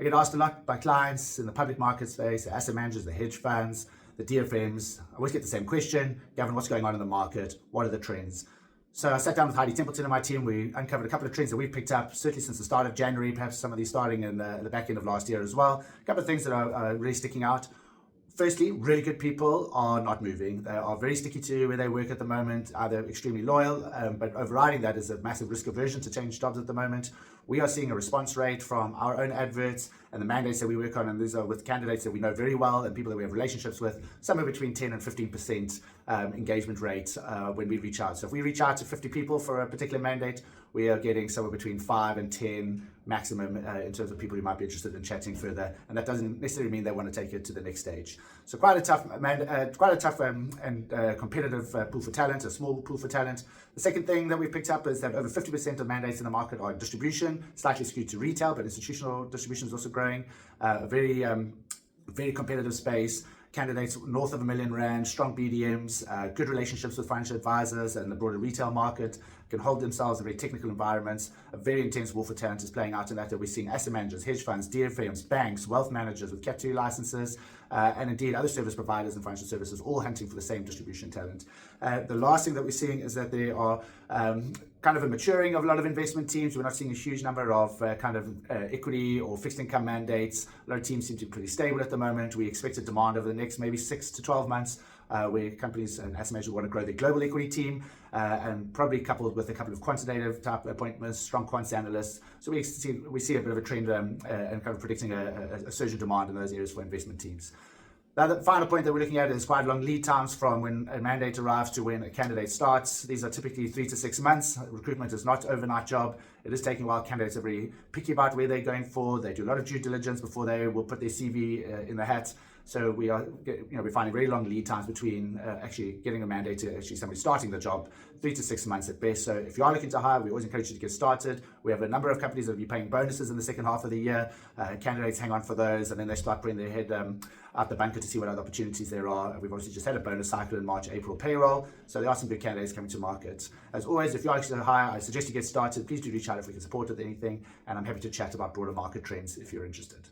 I get asked a lot by clients in the public market space, the asset managers, the hedge funds, the DFMs. I always get the same question: Gavin, what's going on in the market? What are the trends? So I sat down with Heidi Templeton and my team. We uncovered a couple of trends that we've picked up, certainly since the start of January, perhaps some of these starting in the back end of last year as well. A couple of things that are really sticking out. Firstly, really good people are not moving. They are very sticky to where they work at the moment, either extremely loyal, but overriding that is a massive risk aversion to change jobs at the moment. We are seeing a response rate from our own adverts and the mandates that we work on, and these are with candidates that we know very well and people that we have relationships with, somewhere between 10 and 15% engagement rate when we reach out. So if we reach out to 50 people for a particular mandate, we are getting somewhere between 5 and 10 maximum in terms of people who might be interested in chatting further, and that doesn't necessarily mean they want to take it to the next stage. So quite a tough and competitive pool for talent, a small pool for talent. The second thing that we've picked up is that over 50% of mandates in the market are distribution, slightly skewed to retail, but institutional distribution is also growing. A very competitive space. Candidates north of R1 million, strong BDMs, good relationships with financial advisors and the broader retail market, can hold themselves in very technical environments. A very intense war for talent is playing out in that we're seeing asset managers, hedge funds, DFMs, banks, wealth managers with Cat 2 licenses, and indeed other service providers and financial services all hunting for the same distribution talent. The last thing that we're seeing is that there are kind of a maturing of a lot of investment teams. We're not seeing a huge number of equity or fixed income mandates. A lot of teams seem to be pretty stable at the moment. We expect a demand over the next maybe 6 to 12 months where companies and asset managers want to grow their global equity team and probably coupled with a couple of quantitative type appointments, strong quants analysts. So we see a bit of a trend and kind of predicting a surge of demand in those areas for investment teams. Now, the final point that we're looking at is quite long lead times from when a mandate arrives to when a candidate starts. These are typically 3 to 6 months. Recruitment is not an overnight job. It is taking a while. Candidates are very picky about where they're going for. They do a lot of due diligence before they will put their CV in the hat. So we're finding very long lead times between actually getting a mandate to actually somebody starting the job, 3 to 6 months at best. So if you are looking to hire, we always encourage you to get started. We have a number of companies that will be paying bonuses in the second half of the year. Candidates hang on for those, and then they start putting their head out the bunker to see what other opportunities there are. We've obviously just had a bonus cycle in March, April payroll. So there are some good candidates coming to market. As always, if you are looking to hire, I suggest you get started. Please do reach out if we can support with anything. And I'm happy to chat about broader market trends if you're interested.